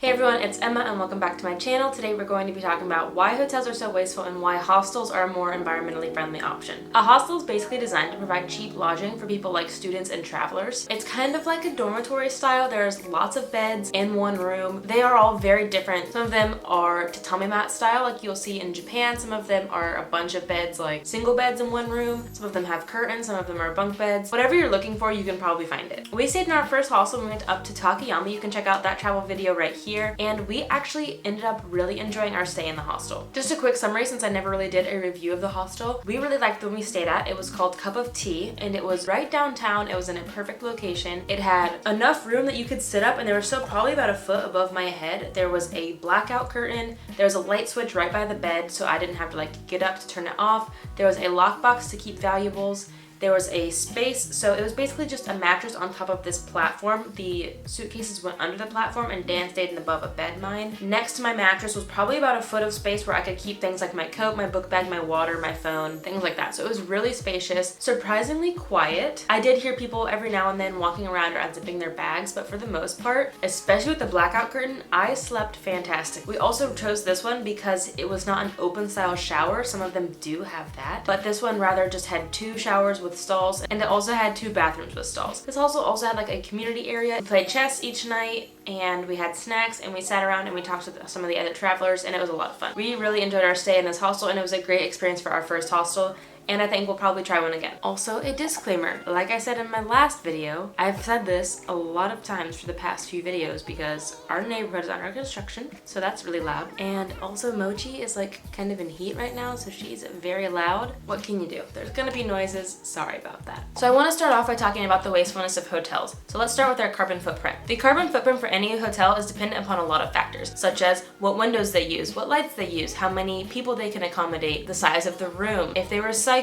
Hey everyone, it's Emma and welcome back to my channel. Today we're going to be talking about why hotels are so wasteful and why hostels are a more environmentally friendly option. A hostel is basically designed to provide cheap lodging for people like students and travelers. It's kind of like a dormitory style. There's lots of beds in one room. They are all very different. Some of them are tatami mat style like you'll see in Japan. Some of them are a bunch of beds like single beds in one room. Some of them have curtains. Some of them are bunk beds. Whatever you're looking for, you can probably find it. We stayed in our first hostel and we went up to Takayama. You can check out that travel video right here. And we actually ended up really enjoying our stay in the hostel. Just a quick summary since I never really did a review of the hostel. We really liked the one we stayed at. It was called Cup of Tea and it was right downtown. It was in a perfect location. It had enough room that you could sit up and they were still probably about a foot above my head. There was a blackout curtain. There was a light switch right by the bed so I didn't have to like get up to turn it off. There was a lockbox to keep valuables. There was a space, so it was basically just a mattress on top of this platform. The suitcases went under the platform and Dan stayed in above a bed mine. Next to my mattress was probably about a foot of space where I could keep things like my coat, my book bag, my water, my phone, things like that. So it was really spacious, surprisingly quiet. I did hear people every now and then walking around or unzipping their bags, but for the most part, especially with the blackout curtain, I slept fantastic. We also chose this one because it was not an open style shower. Some of them do have that, but this one rather just had two showers with stalls and it also had two bathrooms with stalls. This also had like a community area. We played chess each night and we had snacks and we sat around and we talked with some of the other travelers and it was a lot of fun. We really enjoyed our stay in this hostel and it was a great experience for our first hostel. And I think we'll probably try one again. Also, a disclaimer. Like I said in my last video, I've said this a lot of times for the past few videos because our neighborhood is under construction, so that's really loud. And also Mochi is like kind of in heat right now, so she's very loud. What can you do? There's gonna be noises. Sorry about that. So I want to start off by talking about the wastefulness of hotels. So let's start with our carbon footprint. The carbon footprint for any hotel is dependent upon a lot of factors, such as what windows they use, what lights they use, how many people they can accommodate, the size of the room, if they recycle,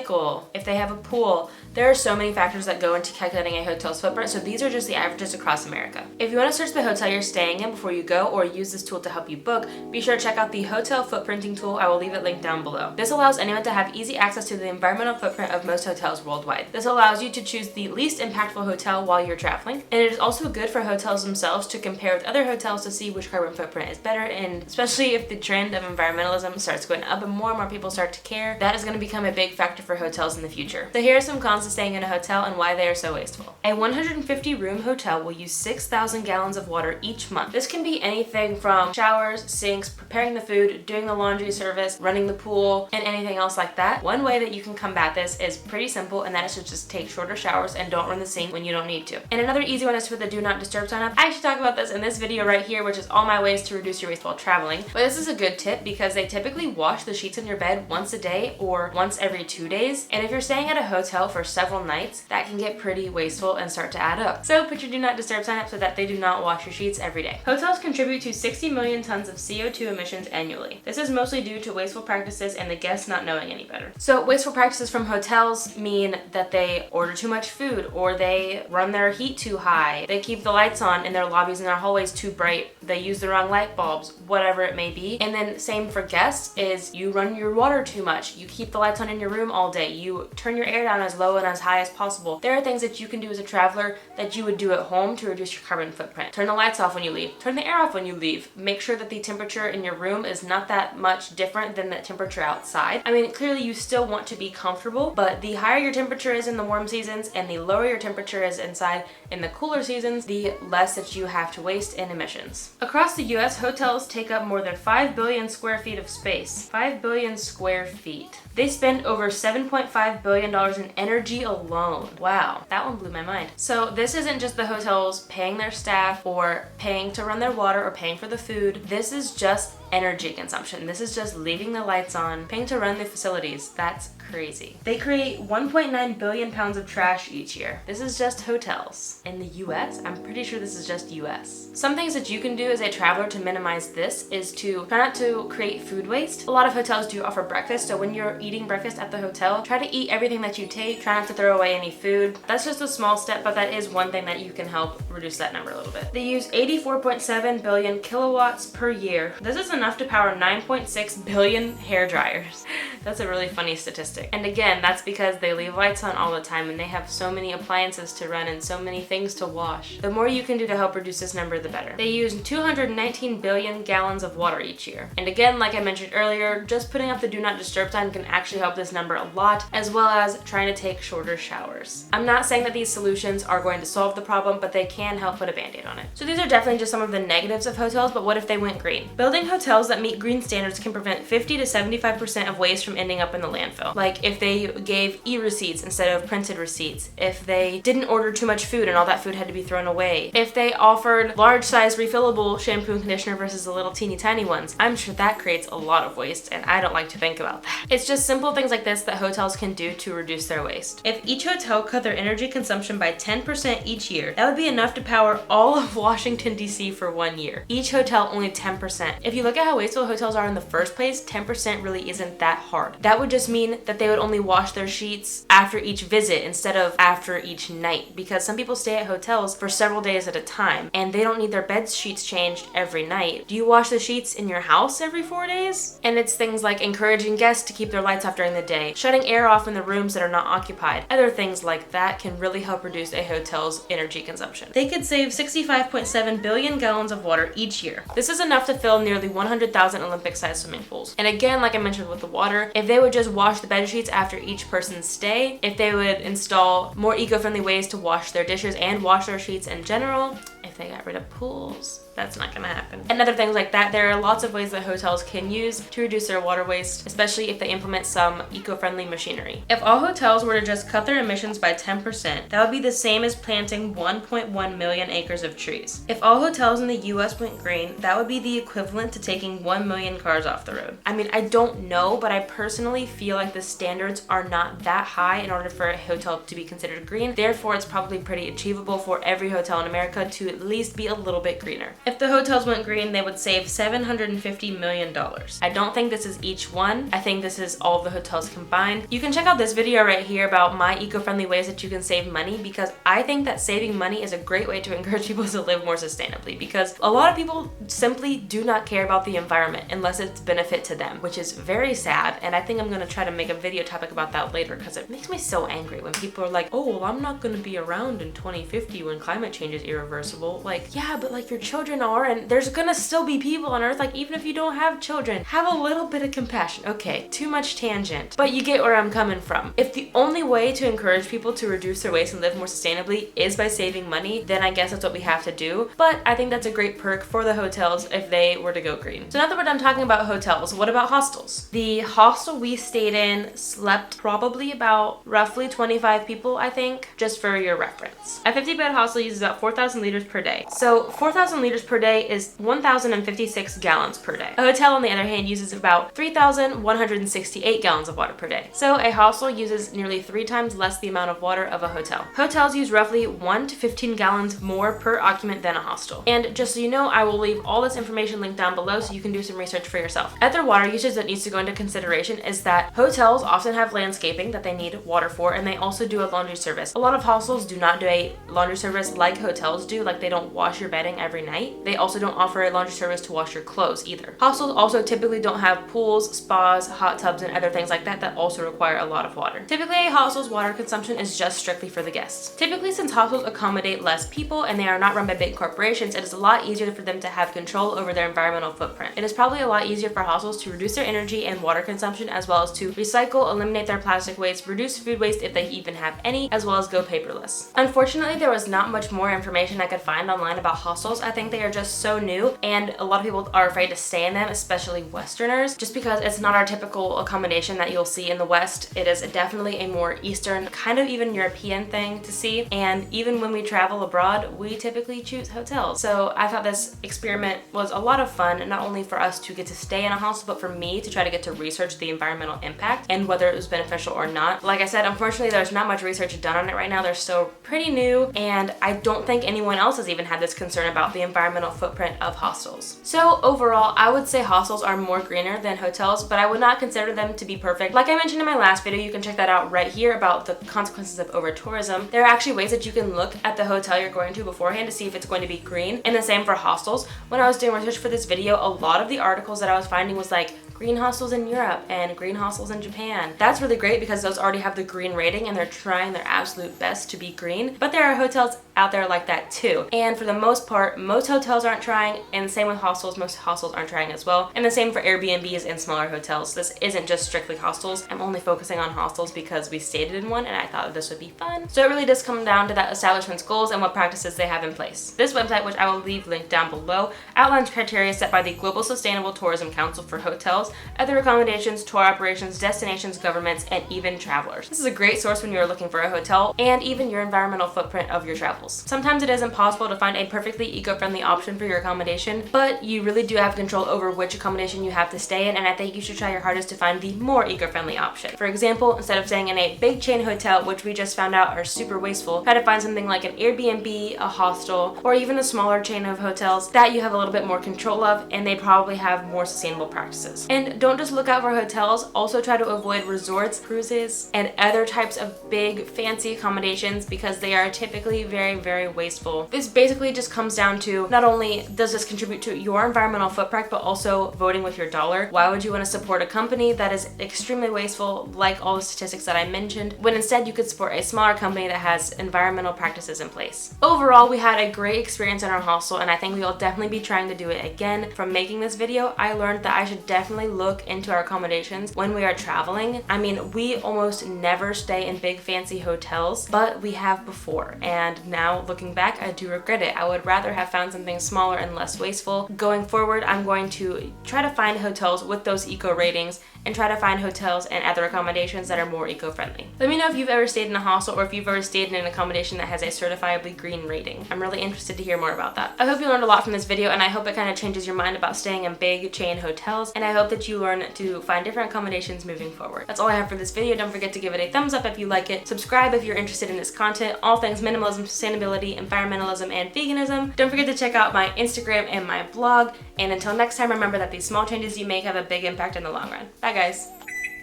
if they have a pool. There are so many factors that go into calculating a hotel's footprint, so these are just the averages across America. If you want to search the hotel you're staying in before you go or use this tool to help you book, be sure to check out the hotel footprinting tool. I will leave it linked down below. This allows anyone to have easy access to the environmental footprint of most hotels worldwide. This allows you to choose the least impactful hotel while you're traveling, and it is also good for hotels themselves to compare with other hotels to see which carbon footprint is better, and especially if the trend of environmentalism starts going up and more people start to care, that is going to become a big factor for hotels in the future. So here are some cons of staying in a hotel and why they are so wasteful. A 150 room hotel will use 6,000 gallons of water each month. This can be anything from showers, sinks, preparing the food, doing the laundry service, running the pool, and anything else like that. One way that you can combat this is pretty simple, and that is to just take shorter showers and don't run the sink when you don't need to. And another easy one is for the do not disturb sign up. I actually talk about this in this video right here, which is all my ways to reduce your waste while traveling. But this is a good tip because they typically wash the sheets in your bed once a day or once every 2 days. And if you're staying at a hotel for several nights, that can get pretty wasteful and start to add up. So put your do not disturb sign up so that they do not wash your sheets every day. Hotels contribute to 60 million tons of CO2 emissions annually. This is mostly due to wasteful practices and the guests not knowing any better. So wasteful practices from hotels mean that they order too much food or they run their heat too high. They keep the lights on in their lobbies and their hallways too bright. They use the wrong light bulbs, whatever it may be. And then same for guests is you run your water too much. You keep the lights on in your room all day. You turn your air down as low and as high as possible. There are things that you can do as a traveler that you would do at home to reduce your carbon footprint. Turn the lights off when you leave. Turn the air off when you leave. Make sure that the temperature in your room is not that much different than the temperature outside. I mean, clearly you still want to be comfortable, but the higher your temperature is in the warm seasons and the lower your temperature is inside in the cooler seasons, the less that you have to waste in emissions. Across the US, hotels take up more than 5 billion square feet of space. 5 billion square feet. They spend over $7.5 billion in energy alone. Wow, that one blew my mind. So this isn't just the hotels paying their staff or paying to run their water or paying for the food. This is just energy consumption. This is just leaving the lights on, paying to run the facilities. That's crazy. They create 1.9 billion pounds of trash each year. This is just hotels. In the US, I'm pretty sure this is just US. Some things that you can do as a traveler to minimize this is to try not to create food waste. A lot of hotels do offer breakfast, so when you're eating breakfast at the hotel, hotel, try to eat everything that you take. Try not to throw away any food. That's just a small step, but that is one thing that you can help reduce that number a little bit. They use 84.7 billion kilowatts per year. This is enough to power 9.6 billion hair dryers. That's a really funny statistic. And again, that's because they leave lights on all the time and they have so many appliances to run and so many things to wash. The more you can do to help reduce this number, the better. They use 219 billion gallons of water each year. And again, like I mentioned earlier, just putting up the do not disturb sign can actually help this number a lot, as well as trying to take shorter showers. I'm not saying that these solutions are going to solve the problem, but they can help put a band-aid on it. So these are definitely just some of the negatives of hotels, but what if they went green? Building hotels that meet green standards can prevent 50 to 75% of waste from ending up in the landfill. Like if they gave e-receipts instead of printed receipts, if they didn't order too much food and all that food had to be thrown away, if they offered large size refillable shampoo and conditioner versus the little teeny tiny ones, I'm sure that creates a lot of waste and I don't like to think about that. It's just simple things like this that hotels can do to reduce their waste. If each hotel cut their energy consumption by 10% each year, that would be enough to power all of Washington, D.C. for 1 year. Each hotel only 10%. If you look at how wasteful hotels are in the first place, 10% really isn't that hard. That would just mean that they would only wash their sheets after each visit instead of after each night, because some people stay at hotels for several days at a time and they don't need their bed sheets changed every night. Do you wash the sheets in your house every 4 days? And it's things like encouraging guests to keep their lights off during the day, shutting air off in the rooms that are not occupied. Other things like that can really help reduce a hotel's energy consumption. They could save 65.7 billion gallons of water each year. This is enough to fill nearly 100,000 Olympic-sized swimming pools. And again, like I mentioned with the water, if they would just wash the bed sheets after each person's stay, if they would install more eco-friendly ways to wash their dishes and wash their sheets in general, if they got rid of pools, that's not gonna happen. And other things like that, there are lots of ways that hotels can use to reduce their water waste, especially if they implement some eco-friendly machinery. If all hotels were to just cut their emissions by 10%, that would be the same as planting 1.1 million acres of trees. If all hotels in the US went green, that would be the equivalent to taking 1 million cars off the road. I mean, I don't know, but I personally feel like the standards are not that high in order for a hotel to be considered green. Therefore, it's probably pretty achievable for every hotel in America to at least be a little bit greener. If the hotels went green, they would save $750 million. I don't think this is each one. I think this is all of the hotels combined. You can check out this video right here about my eco-friendly ways that you can save money, because I think that saving money is a great way to encourage people to live more sustainably, because a lot of people simply do not care about the environment unless it's benefit to them, which is very sad. And I think I'm going to try to make a video topic about that later, because it makes me so angry when people are like, oh, well, I'm not going to be around in 2050 when climate change is irreversible. Like, yeah, but like your children are, and there's gonna still be people on earth. Like, even if you don't have children, have a little bit of compassion. Okay, too much tangent, but you get where I'm coming from. If the only way to encourage people to reduce their waste and live more sustainably is by saving money, then I guess that's what we have to do. But I think that's a great perk for the hotels if they were to go green. So now that we're done talking about hotels, what about hostels? The hostel we stayed in slept probably about roughly 25 people, I think, just for your reference. A 50-bed hostel uses about 4,000 liters per day. So 4,000 liters per day is 1,056 gallons per day. A hotel, on the other hand, uses about 3,168 gallons of water per day. So a hostel uses nearly 3 times less the amount of water of a hotel. Hotels use roughly 1 to 15 gallons more per occupant than a hostel. And just so you know, I will leave all this information linked down below so you can do some research for yourself. Other water usage that needs to go into consideration is that hotels often have landscaping that they need water for, and they also do a laundry service. A lot of hostels do not do a laundry service like hotels do, like they don't wash your bedding every night. They also don't offer a laundry service to wash your clothes either. Hostels also typically don't have pools, spas, hot tubs, and other things like that that also require a lot of water. Typically, a hostel's water consumption is just strictly for the guests. Typically, since hostels accommodate less people and they are not run by big corporations, it is a lot easier for them to have control over their environmental footprint. It is probably a lot easier for hostels to reduce their energy and water consumption, as well as to recycle, eliminate their plastic waste, reduce food waste if they even have any, as well as go paperless. Unfortunately, there was not much more information I could find online about hostels. I think they are just so new, and a lot of people are afraid to stay in them, especially Westerners, just because it's not our typical accommodation that you'll see in the West. It is definitely a more Eastern, kind of even European thing to see, and even when we travel abroad, we typically choose hotels. So I thought this experiment was a lot of fun, not only for us to get to stay in a hostel, but for me to try to get to research the environmental impact and whether it was beneficial or not. Like I said, unfortunately, there's not much research done on it right now. They're still pretty new, and I don't think anyone else has even had this concern about the environment environmental footprint of hostels. So overall, I would say hostels are more greener than hotels, but I would not consider them to be perfect. Like I mentioned in my last video, you can check that out right here about the consequences of over-tourism. There are actually ways that you can look at the hotel you're going to beforehand to see if it's going to be green, and the same for hostels. When I was doing research for this video, a lot of the articles that I was finding was like green hostels in Europe and green hostels in Japan. That's really great because those already have the green rating and they're trying their absolute best to be green, but there are hotels out there like that too. And for the most part, most hotels aren't trying, and the same with hostels, most hostels aren't trying as well. And the same for Airbnbs and smaller hotels. This isn't just strictly hostels. I'm only focusing on hostels because we stayed in one and I thought this would be fun. So it really does come down to that establishment's goals and what practices they have in place. This website, which I will leave linked down below, outlines criteria set by the Global Sustainable Tourism Council for hotels, other accommodations, tour operations, destinations, governments, and even travelers. This is a great source when you're looking for a hotel and even your environmental footprint of your travels. Sometimes it is impossible to find a perfectly eco-friendly option for your accommodation, but you really do have control over which accommodation you have to stay in, and I think you should try your hardest to find the more eco-friendly option. For example, instead of staying in a big chain hotel, which we just found out are super wasteful, try to find something like an Airbnb, a hostel, or even a smaller chain of hotels that you have a little bit more control of, and they probably have more sustainable practices. And don't just look out for hotels, also try to avoid resorts, cruises, and other types of big fancy accommodations because they are typically very wasteful. This basically just comes down to not only does this contribute to your environmental footprint, but also voting with your dollar. Why would you want to support a company that is extremely wasteful, like all the statistics that I mentioned, when instead you could support a smaller company that has environmental practices in place? Overall, we had a great experience in our hostel, and I think we will definitely be trying to do it again. From making this video, I learned that I should definitely look into our accommodations when we are traveling. I mean, we almost never stay in big fancy hotels, but we have before, and now looking back, I do regret it. I would rather have found something smaller and less wasteful. Going forward, I'm going to try to find hotels with those eco ratings and try to find hotels and other accommodations that are more eco-friendly. Let me know if you've ever stayed in a hostel or if you've ever stayed in an accommodation that has a certifiably green rating. I'm really interested to hear more about that. I hope you learned a lot from this video, and I hope it kind of changes your mind about staying in big chain hotels, and I hope that you learn to find different accommodations moving forward. That's all I have for this video. Don't forget to give it a thumbs up if you like it. Subscribe if you're interested in this content, all things minimalism, sustainability, environmentalism, and veganism. Don't forget to check out my Instagram and my blog, and until next time, remember that these small changes you make have a big impact in the long run. Bye guys.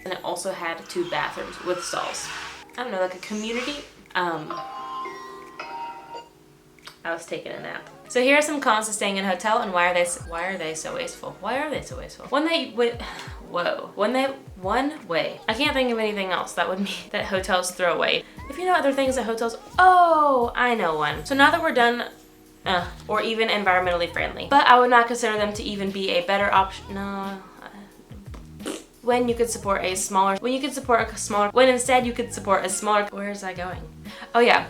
And it also had 2 bathrooms with stalls. I don't know, like a community. I was taking a nap. So here are some cons to staying in a hotel, and why are they so wasteful? Why are they so wasteful? One way. I can't think of anything else that would mean that hotels throw away. If you know other things that hotels, oh, I know one. So now that we're done, or even environmentally friendly, but I would not consider them to even be a better option. No. When instead you could support a smaller, where is I going? Oh yeah.